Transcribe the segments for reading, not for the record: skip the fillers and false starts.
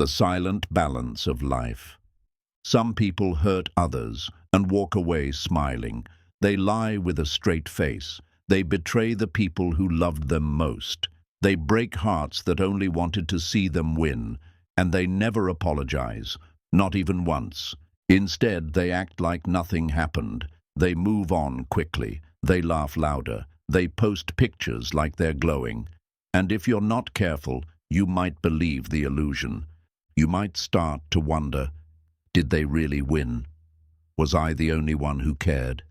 the silent balance of life. Some people hurt others and walk away smiling. They lie with a straight face. They betray the people who loved them most. They break hearts that only wanted to see them win, and they never apologize, not even once. Instead, they act like nothing happened. They move on quickly. They laugh louder. They post pictures like they're glowing. And if you're not careful, you might believe the illusion. You might start to wonder, did they really win? Was I the only one who cared?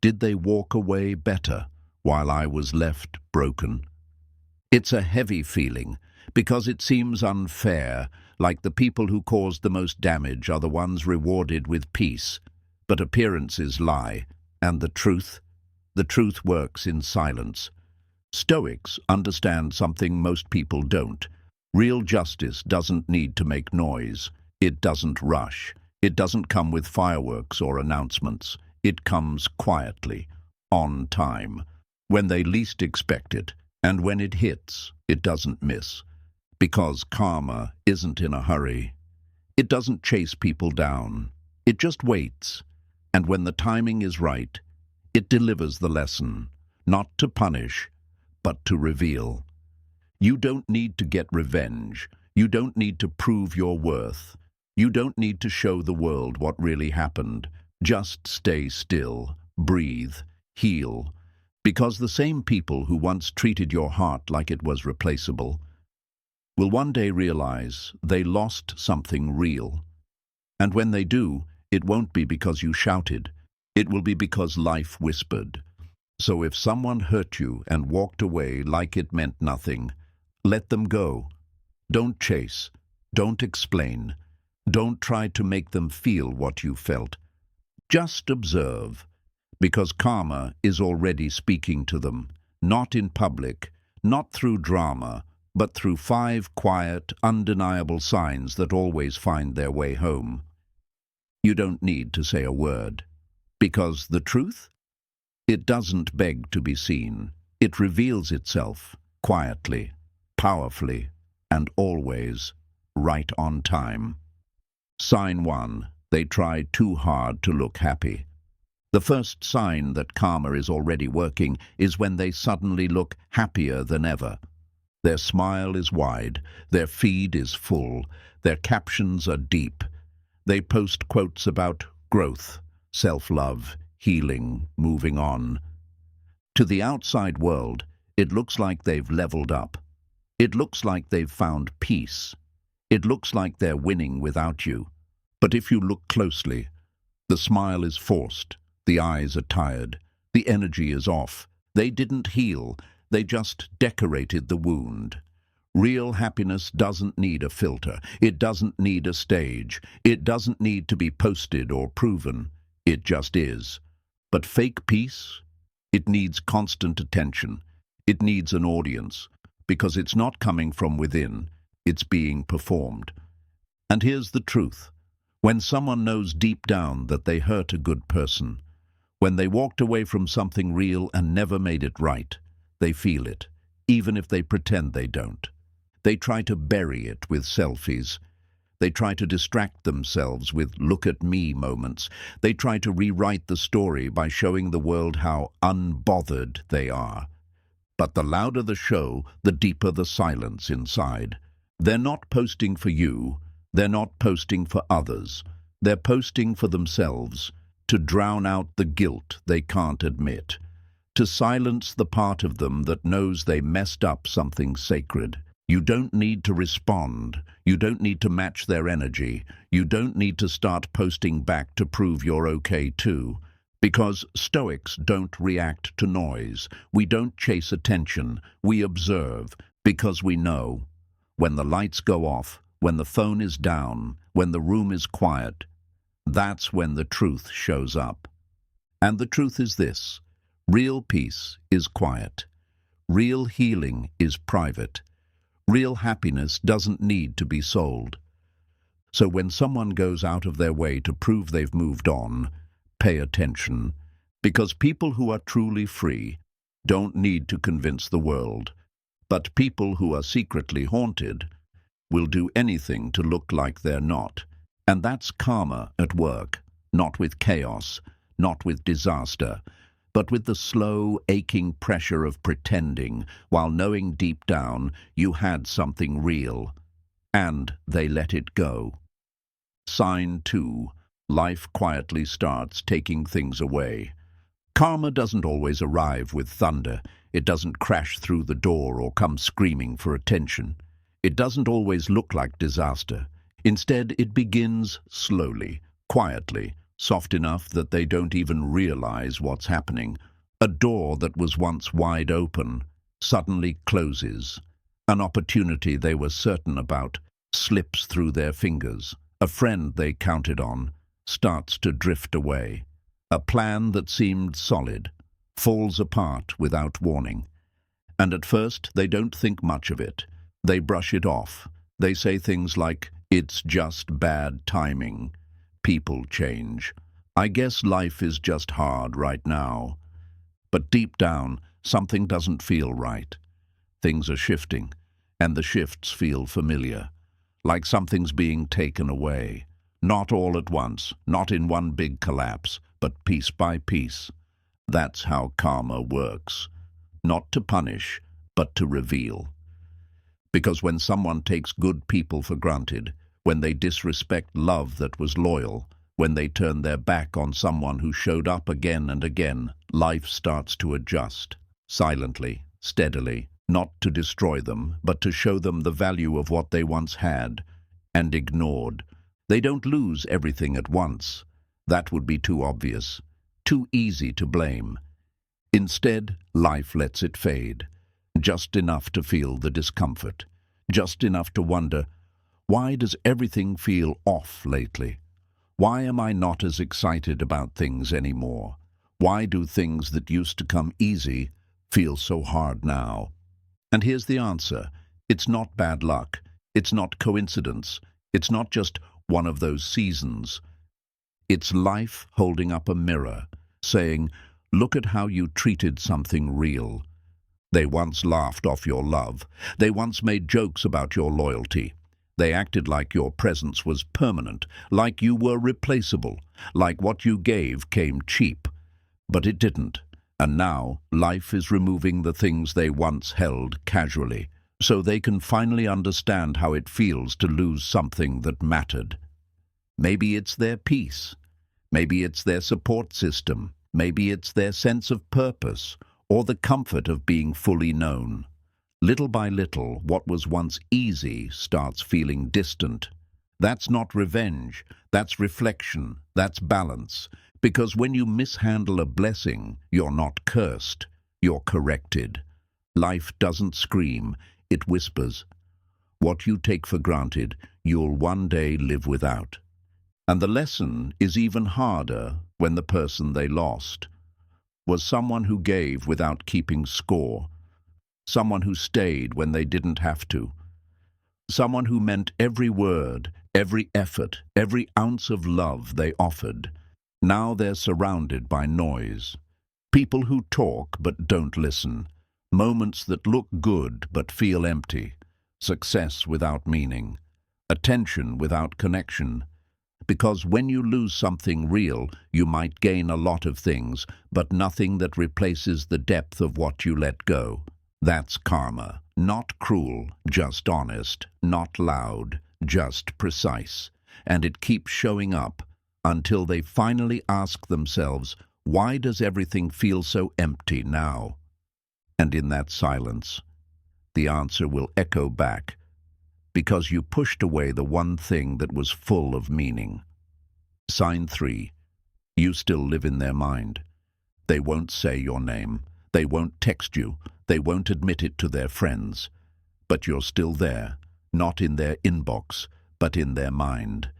Did they walk away better while I was left broken? It's a heavy feeling because it seems unfair, like the people who caused the most damage are the ones rewarded with peace. But appearances lie, and the truth works in silence. Stoics understand something most people don't. Real justice doesn't need to make noise. It doesn't rush. It doesn't come with fireworks or announcements. It comes quietly, on time, when they least expect it, and when it hits, it doesn't miss. Because karma isn't in a hurry. It doesn't chase people down. It just waits. And when the timing is right, it delivers the lesson, not to punish, but to reveal. You don't need to get revenge. You don't need to prove your worth. You don't need to show the world what really happened. Just stay still, breathe, heal. Because the same people who once treated your heart like it was replaceable will one day realize they lost something real. And when they do, it won't be because you shouted. It will be because life whispered. So if someone hurt you and walked away like it meant nothing, let them go. Don't chase. Don't explain. Don't try to make them feel what you felt. Just observe, because karma is already speaking to them, not in public, not through drama, but through 5 quiet, undeniable signs that always find their way home. You don't need to say a word, because the truth? It doesn't beg to be seen. It reveals itself quietly, powerfully, and always right on time. Sign 1. They try too hard to look happy. The first sign that karma is already working is when they suddenly look happier than ever. Their smile is wide, their feed is full, their captions are deep. They post quotes about growth, self-love, healing, moving on. To the outside world, it looks like they've leveled up. It looks like they've found peace. It looks like they're winning without you. But if you look closely, the smile is forced, the eyes are tired, the energy is off. They didn't heal, they just decorated the wound. Real happiness doesn't need a filter. It doesn't need a stage. It doesn't need to be posted or proven. It just is. But fake peace? It needs constant attention. It needs an audience, because it's not coming from within. It's being performed. And here's the truth. When someone knows deep down that they hurt a good person, when they walked away from something real and never made it right, they feel it, even if they pretend they don't. They try to bury it with selfies. They try to distract themselves with look-at-me moments. They try to rewrite the story by showing the world how unbothered they are. But the louder the show, the deeper the silence inside. They're not posting for you. They're not posting for others. They're posting for themselves, to drown out the guilt they can't admit, to silence the part of them that knows they messed up something sacred. You don't need to respond. You don't need to match their energy. You don't need to start posting back to prove you're okay too. Because Stoics don't react to noise. We don't chase attention. We observe, because we know. When the lights go off, when the phone is down, when the room is quiet, that's when the truth shows up. And the truth is this: real peace is quiet. Real healing is private. Real happiness doesn't need to be sold. So when someone goes out of their way to prove they've moved on, pay attention, because people who are truly free don't need to convince the world. But people who are secretly haunted will do anything to look like they're not. And that's karma at work, not with chaos, not with disaster, but with the slow, aching pressure of pretending while knowing deep down you had something real. And they let it go. Sign 2. Life quietly starts taking things away. Karma doesn't always arrive with thunder. It doesn't crash through the door or come screaming for attention. It doesn't always look like disaster. Instead, it begins slowly, quietly, soft enough that they don't even realize what's happening. A door that was once wide open suddenly closes. An opportunity they were certain about slips through their fingers. A friend they counted on starts to drift away. A plan that seemed solid falls apart without warning. And at first, they don't think much of it. They brush it off. They say things like, "It's just bad timing. People change. I guess life is just hard right now." But deep down, something doesn't feel right. Things are shifting, and the shifts feel familiar, like something's being taken away. Not all at once, not in one big collapse, but piece by piece. That's how karma works. Not to punish, but to reveal. Because when someone takes good people for granted, when they disrespect love that was loyal, when they turn their back on someone who showed up again and again, life starts to adjust, silently, steadily, not to destroy them, but to show them the value of what they once had and ignored. They don't lose everything at once. That would be too obvious, too easy to blame. Instead, life lets it fade, just enough to feel the discomfort, just enough to wonder, why does everything feel off lately? Why am I not as excited about things anymore? Why do things that used to come easy feel so hard now? And here's the answer. It's not bad luck. It's not coincidence. It's not just one of those seasons. It's life holding up a mirror, saying, "Look at how you treated something real. They once laughed off your love. They once made jokes about your loyalty. They acted like your presence was permanent, like you were replaceable, like what you gave came cheap. But it didn't. And now life is removing the things they once held casually, so they can finally understand how it feels to lose something that mattered. Maybe it's their peace. Maybe it's their support system. Maybe it's their sense of purpose, or the comfort of being fully known. Little by little, what was once easy starts feeling distant. That's not revenge. That's reflection. That's balance. Because when you mishandle a blessing, you're not cursed. You're corrected. Life doesn't scream. It whispers. What you take for granted, you'll one day live without. And the lesson is even harder when the person they lost was someone who gave without keeping score. Someone who stayed when they didn't have to. Someone who meant every word, every effort, every ounce of love they offered. Now they're surrounded by noise. People who talk but don't listen. Moments that look good but feel empty. Success without meaning. Attention without connection. Because when you lose something real, you might gain a lot of things, but nothing that replaces the depth of what you let go. That's karma. Not cruel, just honest. Not loud, just precise. And it keeps showing up until they finally ask themselves, why does everything feel so empty now? And in that silence, the answer will echo back, because you pushed away the one thing that was full of meaning. Sign 3. You still live in their mind. They won't say your name. They won't text you. They won't admit it to their friends. But you're still there, not in their inbox, but in their mind.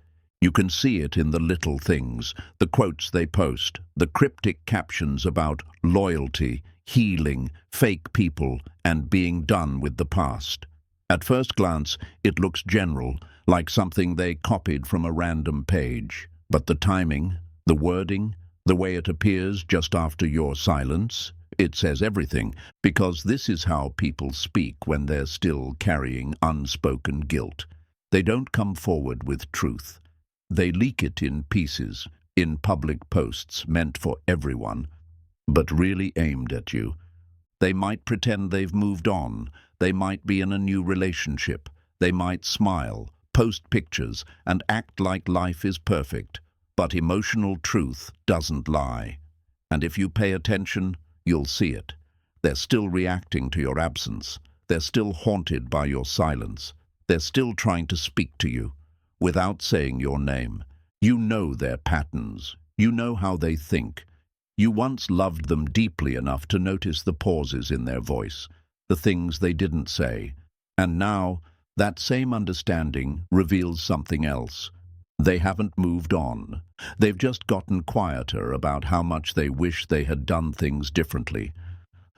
You can see it in the little things, the quotes they post, the cryptic captions about loyalty, healing, fake people, and being done with the past. At first glance, it looks general, like something they copied from a random page. But the timing, the wording, the way it appears just after your silence, it says everything, because this is how people speak when they're still carrying unspoken guilt. They don't come forward with truth. They leak it in pieces, in public posts meant for everyone, but really aimed at you. They might pretend they've moved on. They might be in a new relationship. They might smile, post pictures, and act like life is perfect. But emotional truth doesn't lie. And if you pay attention, you'll see it. They're still reacting to your absence. They're still haunted by your silence. They're still trying to speak to you, without saying your name. You know their patterns. You know how they think. You once loved them deeply enough to notice the pauses in their voice, the things they didn't say. And now, that same understanding reveals something else. They haven't moved on. They've just gotten quieter about how much they wish they had done things differently.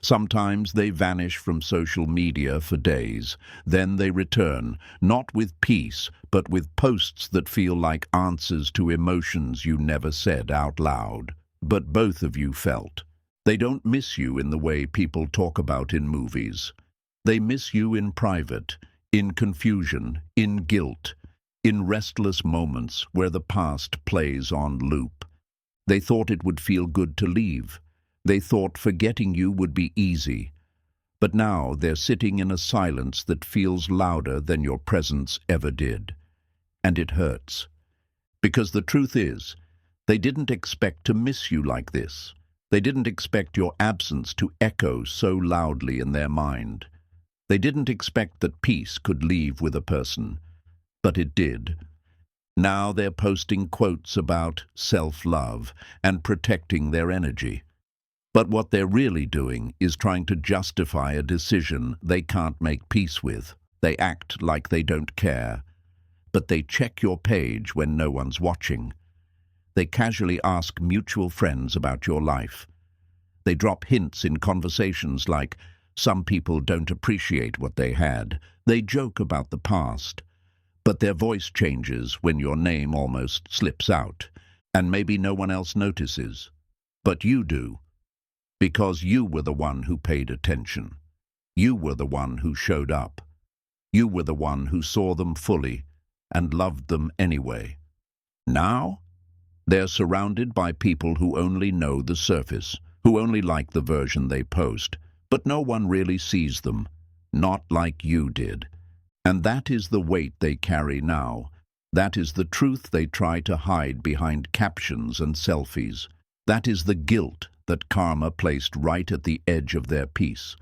Sometimes they vanish from social media for days. Then they return, not with peace, but with posts that feel like answers to emotions you never said out loud, but both of you felt. They don't miss you in the way people talk about in movies. They miss you in private, in confusion, in guilt, in restless moments where the past plays on loop. They thought it would feel good to leave. They thought forgetting you would be easy. But now they're sitting in a silence that feels louder than your presence ever did. And it hurts. Because the truth is, they didn't expect to miss you like this. They didn't expect your absence to echo so loudly in their mind. They didn't expect that peace could leave with a person. But it did. Now they're posting quotes about self-love and protecting their energy. But what they're really doing is trying to justify a decision they can't make peace with. They act like they don't care. But they check your page when no one's watching. They casually ask mutual friends about your life. They drop hints in conversations like, some people don't appreciate what they had. They joke about the past. But their voice changes when your name almost slips out, and maybe no one else notices. But you do. Because you were the one who paid attention. You were the one who showed up. You were the one who saw them fully and loved them anyway. Now, they're surrounded by people who only know the surface, who only like the version they post, but no one really sees them, not like you did. And that is the weight they carry now. That is the truth they try to hide behind captions and selfies. That is the guilt that karma placed right at the edge of their peace.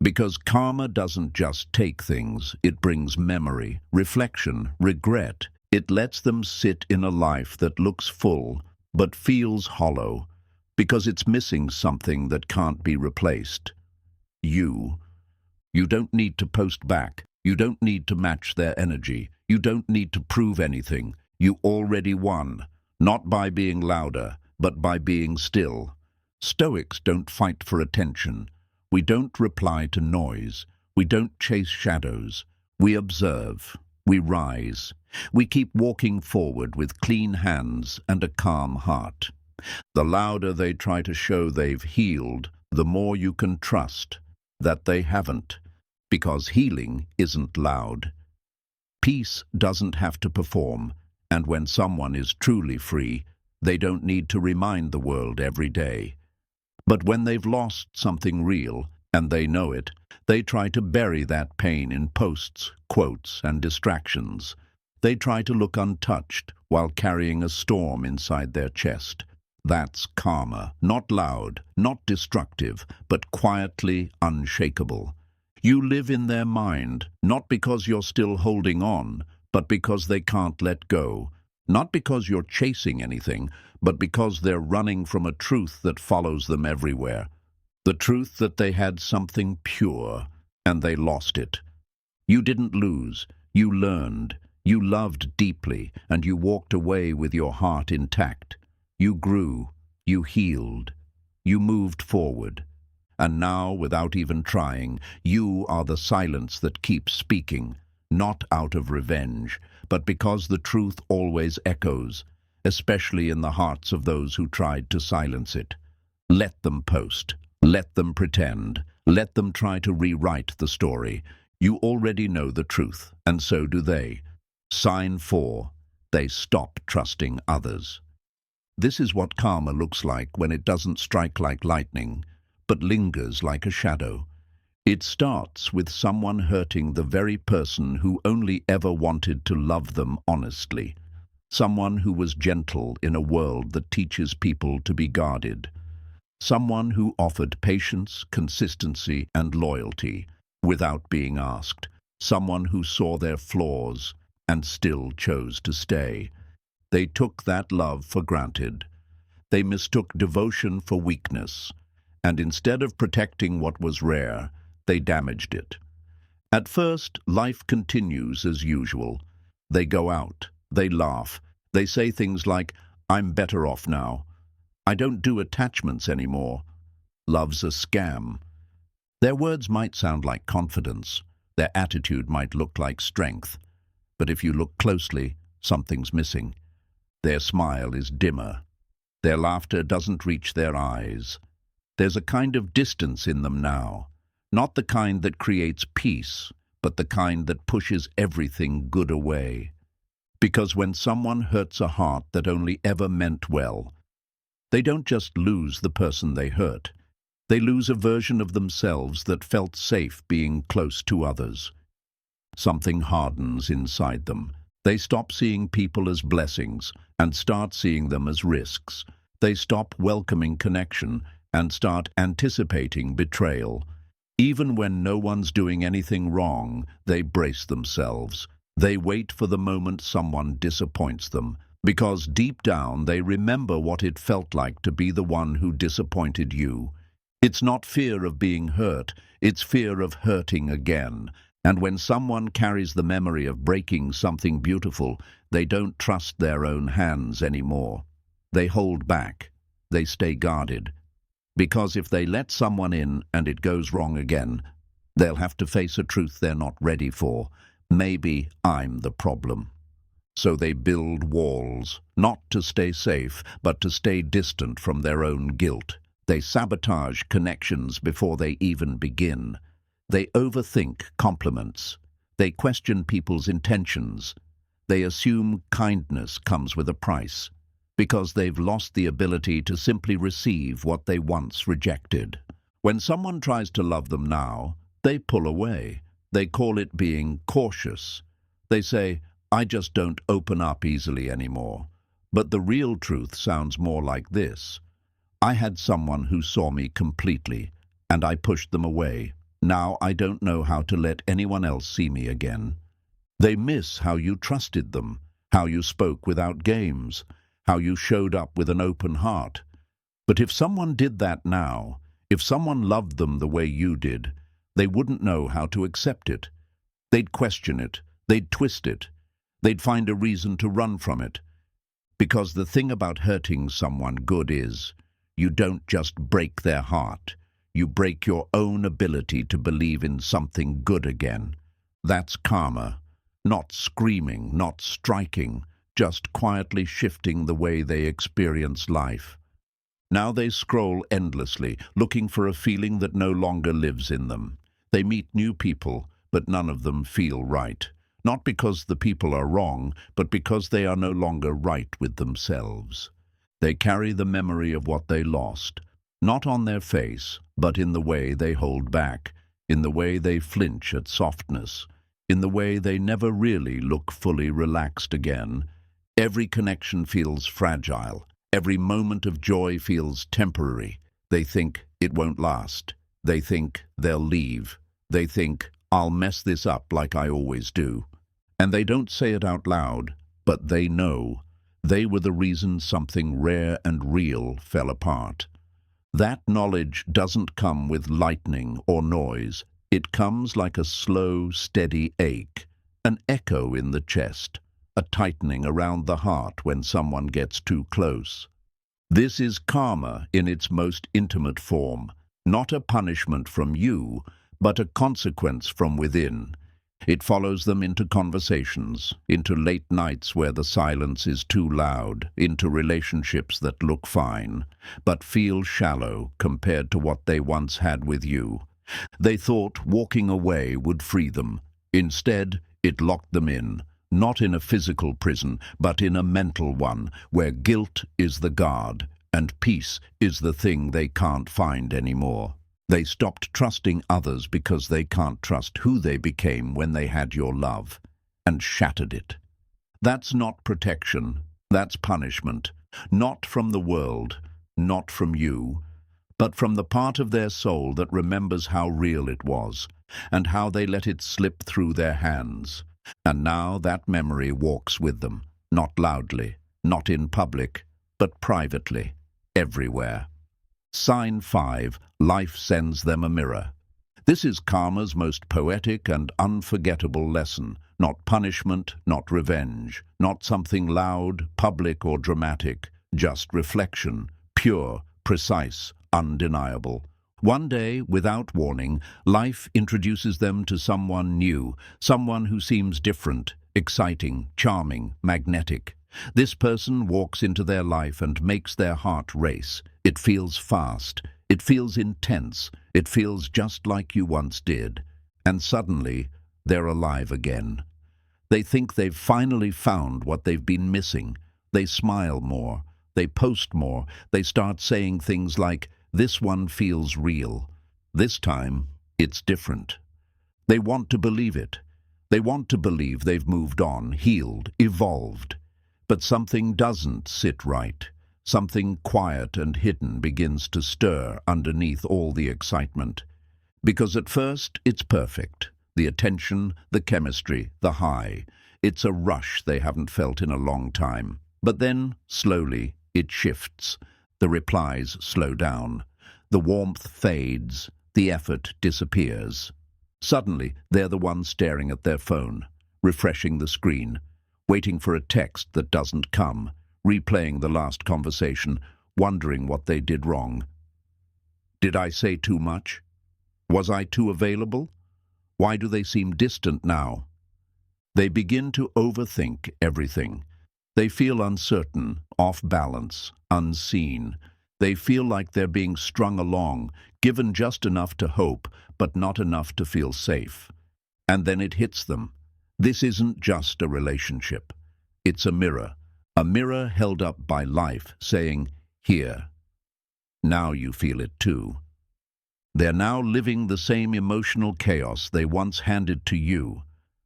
Because karma doesn't just take things, it brings memory, reflection, regret. It lets them sit in a life that looks full, but feels hollow, because it's missing something that can't be replaced. You don't need to post back. You don't need to match their energy. You don't need to prove anything. You already won, not by being louder, but by being still. Stoics don't fight for attention. We don't reply to noise. We don't chase shadows. We observe. We rise. We keep walking forward with clean hands and a calm heart. The louder they try to show they've healed, the more you can trust that they haven't, because healing isn't loud. Peace doesn't have to perform, and when someone is truly free, they don't need to remind the world every day. But when they've lost something real, and they know it, they try to bury that pain in posts, quotes, and distractions. They try to look untouched while carrying a storm inside their chest. That's karma, not loud, not destructive, but quietly unshakable. You live in their mind, not because you're still holding on, but because they can't let go. Not because you're chasing anything, but because they're running from a truth that follows them everywhere. The truth that they had something pure, and they lost it. You didn't lose. You learned. You loved deeply, and you walked away with your heart intact. You grew. You healed. You moved forward. And now, without even trying, you are the silence that keeps speaking, not out of revenge, but because the truth always echoes, especially in the hearts of those who tried to silence it. Let them post. Let them pretend. Let them try to rewrite the story. You already know the truth, and so do they. Sign 4. They stop trusting others. This is what karma looks like when it doesn't strike like lightning, but lingers like a shadow. It starts with someone hurting the very person who only ever wanted to love them honestly. Someone who was gentle in a world that teaches people to be guarded. Someone who offered patience, consistency, and loyalty without being asked. Someone who saw their flaws and still chose to stay. They took that love for granted. They mistook devotion for weakness, and instead of protecting what was rare, they damaged it. At first, life continues as usual. They go out, they laugh, they say things like, "I'm better off now. I don't do attachments anymore. Love's a scam." Their words might sound like confidence. Their attitude might look like strength. But if you look closely, something's missing. Their smile is dimmer. Their laughter doesn't reach their eyes. There's a kind of distance in them now. Not the kind that creates peace, but the kind that pushes everything good away. Because when someone hurts a heart that only ever meant well, they don't just lose the person they hurt. They lose a version of themselves that felt safe being close to others. Something hardens inside them. They stop seeing people as blessings and start seeing them as risks. They stop welcoming connection and start anticipating betrayal. Even when no one's doing anything wrong, they brace themselves. They wait for the moment someone disappoints them, because deep down they remember what it felt like to be the one who disappointed you. It's not fear of being hurt, it's fear of hurting again. And when someone carries the memory of breaking something beautiful, they don't trust their own hands anymore. They hold back. They stay guarded. Because if they let someone in and it goes wrong again, they'll have to face a truth they're not ready for. Maybe I'm the problem. So they build walls, not to stay safe, but to stay distant from their own guilt. They sabotage connections before they even begin. They overthink compliments. They question people's intentions. They assume kindness comes with a price, because they've lost the ability to simply receive what they once rejected. When someone tries to love them now, they pull away. They call it being cautious. They say, "I just don't open up easily anymore." But the real truth sounds more like this: "I had someone who saw me completely, and I pushed them away. Now I don't know how to let anyone else see me again." They miss how you trusted them, how you spoke without games, how you showed up with an open heart. But if someone did that now, if someone loved them the way you did, they wouldn't know how to accept it. They'd question it, they'd twist it, they'd find a reason to run from it. Because the thing about hurting someone good is, you don't just break their heart, you break your own ability to believe in something good again. That's karma. Not screaming, not striking, just quietly shifting the way they experience life. Now they scroll endlessly, looking for a feeling that no longer lives in them. They meet new people, but none of them feel right. Not because the people are wrong, but because they are no longer right with themselves. They carry the memory of what they lost, not on their face, but in the way they hold back, in the way they flinch at softness, in the way they never really look fully relaxed again. Every connection feels fragile. Every moment of joy feels temporary. They think it won't last. They think they'll leave. They think, "I'll mess this up like I always do." And they don't say it out loud, but they know. They were the reason something rare and real fell apart. That knowledge doesn't come with lightning or noise. It comes like a slow, steady ache, an echo in the chest, a tightening around the heart when someone gets too close. This is karma in its most intimate form, not a punishment from you, but a consequence from within. It follows them into conversations, into late nights where the silence is too loud, into relationships that look fine, but feel shallow compared to what they once had with you. They thought walking away would free them. Instead, it locked them in, not in a physical prison, but in a mental one, where guilt is the guard and peace is the thing they can't find anymore. They stopped trusting others because they can't trust who they became when they had your love, and shattered it. That's not protection, that's punishment, not from the world, not from you, but from the part of their soul that remembers how real it was, and how they let it slip through their hands. And now that memory walks with them, not loudly, not in public, but privately, everywhere. Sign 5, life sends them a mirror. This is karma's most poetic and unforgettable lesson. Not punishment, not revenge, not something loud, public or dramatic, just reflection, pure, precise, undeniable. One day, without warning, life introduces them to someone new, someone who seems different, exciting, charming, magnetic. This person walks into their life and makes their heart race. It feels fast, it feels intense, it feels just like you once did. And suddenly, they're alive again. They think they've finally found what they've been missing. They smile more, they post more, they start saying things like, "This one feels real. This time, it's different." They want to believe it. They want to believe they've moved on, healed, evolved. But something doesn't sit right. Something quiet and hidden begins to stir underneath all the excitement. Because at first, it's perfect. The attention, the chemistry, the high. It's a rush they haven't felt in a long time. But then, slowly, it shifts. The replies slow down. The warmth fades. The effort disappears. Suddenly, they're the ones staring at their phone, refreshing the screen, waiting for a text that doesn't come, replaying the last conversation, wondering what they did wrong. Did I say too much? Was I too available? Why do they seem distant now? They begin to overthink everything. They feel uncertain, off balance, unseen. They feel like they're being strung along, given just enough to hope, but not enough to feel safe. And then it hits them. This isn't just a relationship. It's a mirror held up by life, saying, "Here." Now you feel it too. They're now living the same emotional chaos they once handed to you,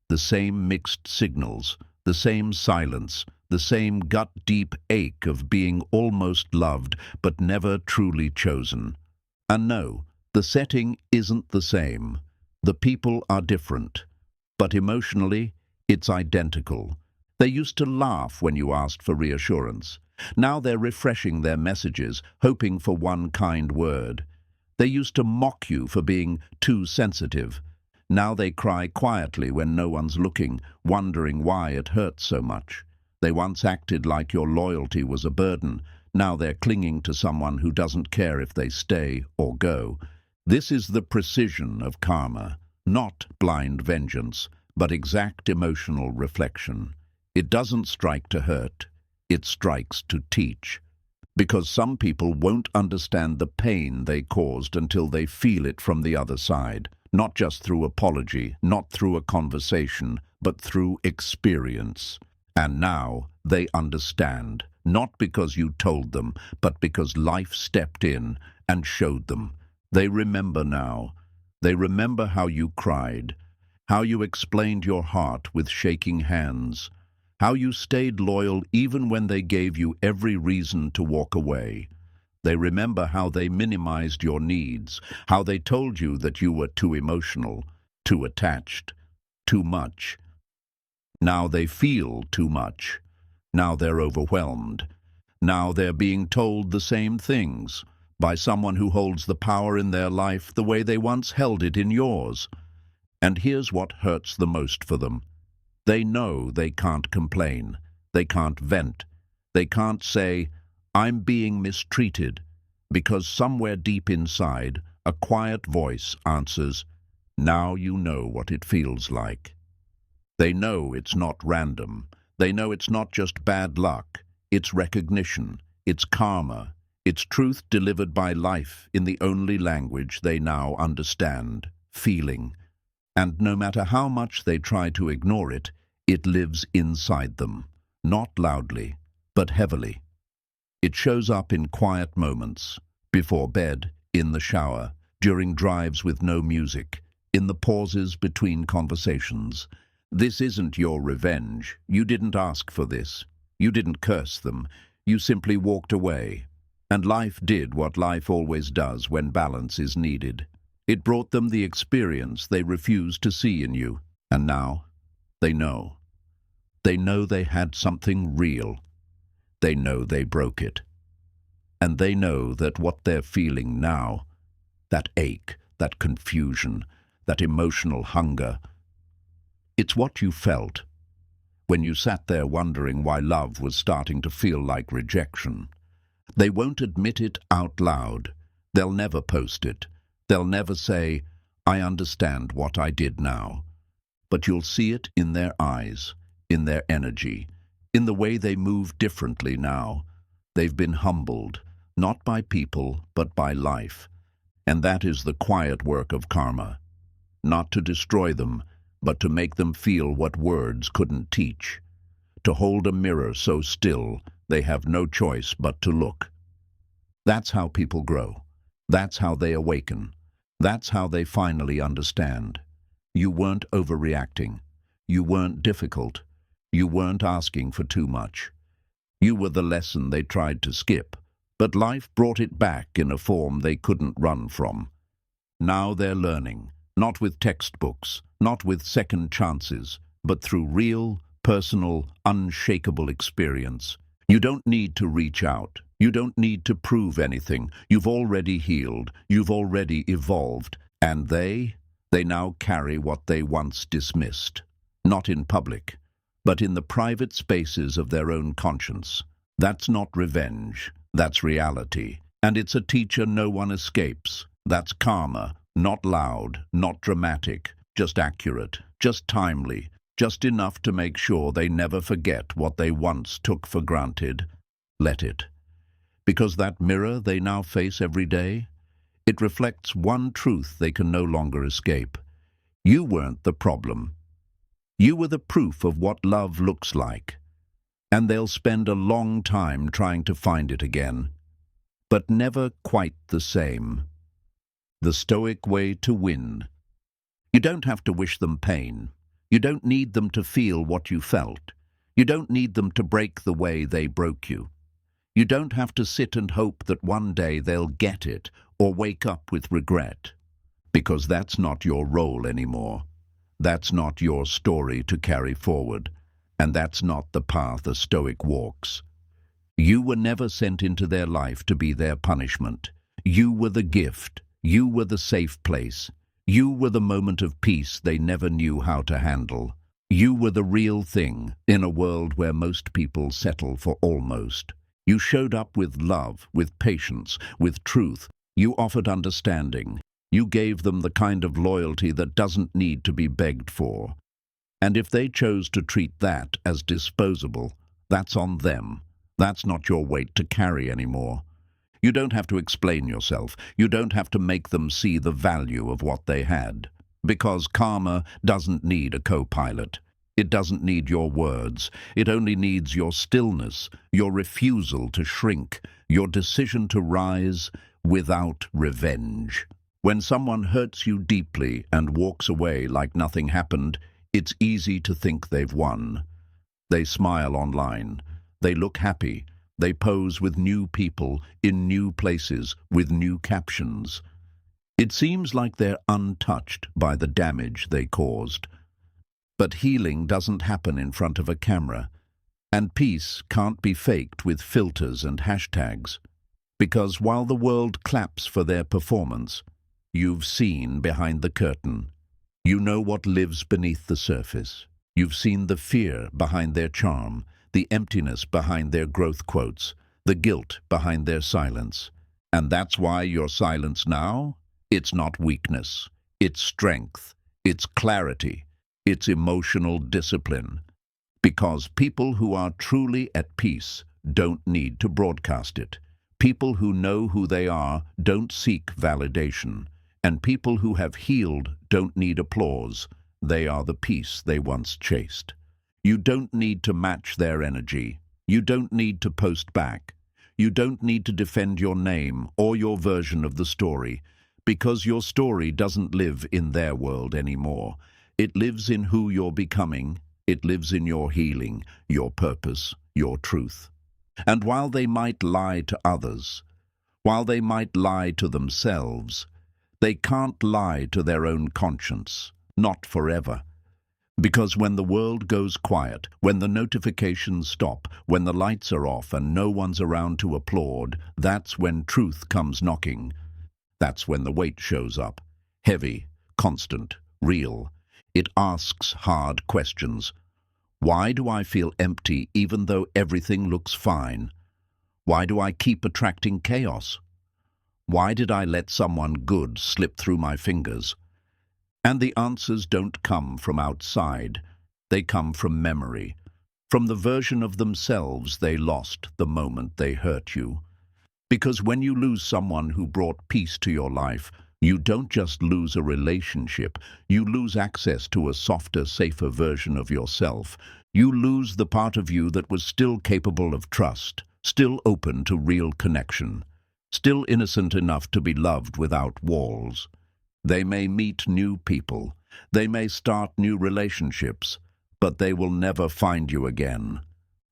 the same mixed signals, the same silence, the same gut-deep ache of being almost loved but never truly chosen. And no, the setting isn't the same. The people are different. But emotionally, it's identical. They used to laugh when you asked for reassurance. Now they're refreshing their messages, hoping for one kind word. They used to mock you for being too sensitive. Now they cry quietly when no one's looking, wondering why it hurts so much. They once acted like your loyalty was a burden. Now they're clinging to someone who doesn't care if they stay or go. This is the precision of karma, not blind vengeance, but exact emotional reflection. It doesn't strike to hurt, it strikes to teach. Because some people won't understand the pain they caused until they feel it from the other side. Not just through apology, not through a conversation, but through experience. And now they understand, not because you told them, but because life stepped in and showed them. They remember now. They remember how you cried, how you explained your heart with shaking hands, how you stayed loyal even when they gave you every reason to walk away. They remember how they minimized your needs, how they told you that you were too emotional, too attached, too much. Now they feel too much. Now they're overwhelmed. Now they're being told the same things by someone who holds the power in their life the way they once held it in yours. And here's what hurts the most for them. They know they can't complain. They can't vent. They can't say, "I'm being mistreated," because somewhere deep inside, a quiet voice answers, "Now you know what it feels like." They know it's not random. They know it's not just bad luck. It's recognition. It's karma. It's truth delivered by life in the only language they now understand, feeling. And no matter how much they try to ignore it, It lives inside them, not loudly, but heavily. It shows up in quiet moments, before bed, in the shower, during drives with no music, in the pauses between conversations. This isn't your revenge. You didn't ask for this. You didn't curse them. You simply walked away. And life did what life always does when balance is needed. It brought them the experience they refused to see in you. And now, they know. They know they had something real. They know they broke it. And they know that what they're feeling now, that ache, that confusion, that emotional hunger, it's what you felt when you sat there wondering why love was starting to feel like rejection. They won't admit it out loud. They'll never post it. They'll never say, "I understand what I did now." But you'll see it in their eyes, in their energy, in the way they move differently now. They've been humbled, not by people, but by life. And that is the quiet work of karma. Not to destroy them, but to make them feel what words couldn't teach. To hold a mirror so still, they have no choice but to look. That's how people grow. That's how they awaken. That's how they finally understand. You weren't overreacting. You weren't difficult. You weren't asking for too much. You were the lesson they tried to skip, but life brought it back in a form they couldn't run from. Now they're learning, not with textbooks, not with second chances, but through real, personal, unshakable experience. You don't need to reach out. You don't need to prove anything. You've already healed. You've already evolved. And they now carry what they once dismissed. Not in public, but in the private spaces of their own conscience. That's not revenge. That's reality. And it's a teacher no one escapes. That's karma. Not loud, not dramatic, just accurate, just timely, just enough to make sure they never forget what they once took for granted. Let it. Because that mirror they now face every day, it reflects one truth they can no longer escape. You weren't the problem. You were the proof of what love looks like. And they'll spend a long time trying to find it again. But never quite the same. The Stoic way to win. You don't have to wish them pain. You don't need them to feel what you felt. You don't need them to break the way they broke you. You don't have to sit and hope that one day they'll get it or wake up with regret. Because that's not your role anymore. That's not your story to carry forward. And that's not the path a Stoic walks. You were never sent into their life to be their punishment. You were the gift. You were the safe place. You were the moment of peace they never knew how to handle. You were the real thing in a world where most people settle for almost. You showed up with love, with patience, with truth. You offered understanding. You gave them the kind of loyalty that doesn't need to be begged for. And if they chose to treat that as disposable, that's on them. That's not your weight to carry anymore. You don't have to explain yourself. You don't have to make them see the value of what they had. Because karma doesn't need a co-pilot. It doesn't need your words. It only needs your stillness, your refusal to shrink, your decision to rise without revenge. When someone hurts you deeply and walks away like nothing happened, it's easy to think they've won. They smile online. They look happy. They pose with new people, in new places, with new captions. It seems like they're untouched by the damage they caused. But healing doesn't happen in front of a camera. And peace can't be faked with filters and hashtags. Because while the world claps for their performance, you've seen behind the curtain. You know what lives beneath the surface. You've seen the fear behind their charm, the emptiness behind their growth quotes, the guilt behind their silence. And that's why your silence now? It's not weakness. It's strength. It's clarity. It's emotional discipline. Because people who are truly at peace don't need to broadcast it. People who know who they are don't seek validation. And people who have healed don't need applause. They are the peace they once chased. You don't need to match their energy. You don't need to post back. You don't need to defend your name or your version of the story, because your story doesn't live in their world anymore. It lives in who you're becoming. It lives in your healing, your purpose, your truth. And while they might lie to others, while they might lie to themselves, they can't lie to their own conscience, not forever. Because when the world goes quiet, when the notifications stop, when the lights are off and no one's around to applaud, that's when truth comes knocking. That's when the weight shows up. Heavy, constant, real. It asks hard questions. Why do I feel empty even though everything looks fine? Why do I keep attracting chaos? Why did I let someone good slip through my fingers? And the answers don't come from outside. They come from memory, from the version of themselves they lost the moment they hurt you. Because when you lose someone who brought peace to your life, you don't just lose a relationship, you lose access to a softer, safer version of yourself. You lose the part of you that was still capable of trust, still open to real connection, still innocent enough to be loved without walls. They may meet new people, they may start new relationships, but they will never find you again.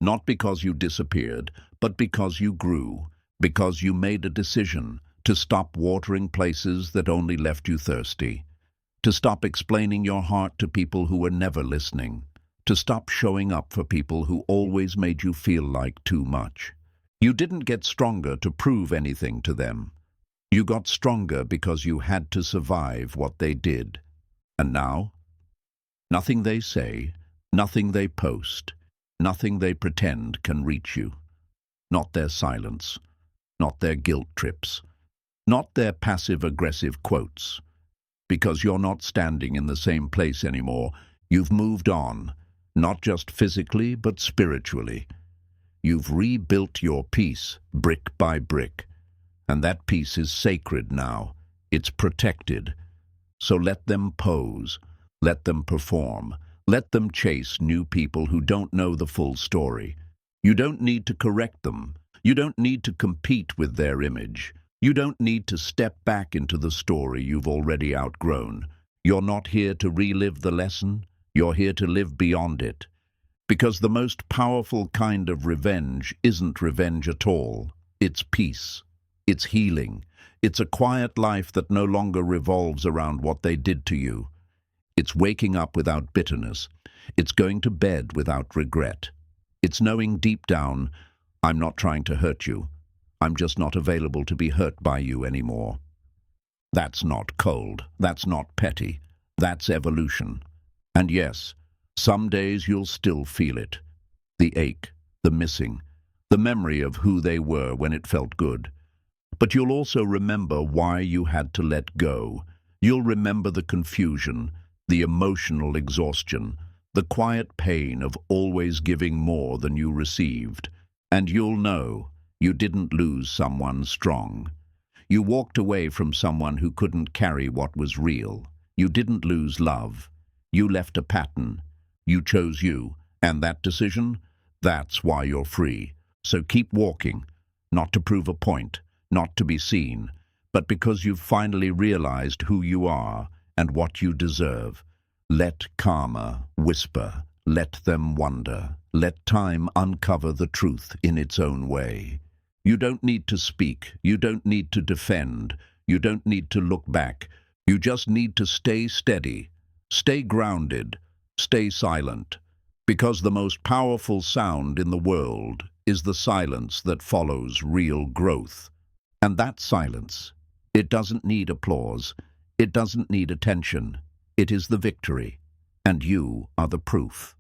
Not because you disappeared, but because you grew, because you made a decision to stop watering places that only left you thirsty, to stop explaining your heart to people who were never listening, to stop showing up for people who always made you feel like too much. You didn't get stronger to prove anything to them. You got stronger because you had to survive what they did. And now? Nothing they say, nothing they post, nothing they pretend can reach you. Not their silence, not their guilt trips, not their passive-aggressive quotes. Because you're not standing in the same place anymore. You've moved on, not just physically, but spiritually. You've rebuilt your peace, brick by brick. And that peace is sacred now. It's protected. So let them pose. Let them perform. Let them chase new people who don't know the full story. You don't need to correct them. You don't need to compete with their image. You don't need to step back into the story you've already outgrown. You're not here to relive the lesson. You're here to live beyond it. Because the most powerful kind of revenge isn't revenge at all. It's peace. It's healing. It's a quiet life that no longer revolves around what they did to you. It's waking up without bitterness. It's going to bed without regret. It's knowing deep down, I'm not trying to hurt you. I'm just not available to be hurt by you anymore. That's not cold. That's not petty. That's evolution. And yes, some days you'll still feel it. The ache, the missing, the memory of who they were when it felt good. But you'll also remember why you had to let go. You'll remember the confusion, the emotional exhaustion, the quiet pain of always giving more than you received. And you'll know you didn't lose someone strong. You walked away from someone who couldn't carry what was real. You didn't lose love. You left a pattern. You chose you. And that decision, that's why you're free. So keep walking, not to prove a point, not to be seen, but because you've finally realized who you are and what you deserve. Let karma whisper, let them wonder, let time uncover the truth in its own way. You don't need to speak, you don't need to defend, you don't need to look back. You just need to stay steady, stay grounded, stay silent, because the most powerful sound in the world is the silence that follows real growth. And that silence, it doesn't need applause, it doesn't need attention, it is the victory, and you are the proof.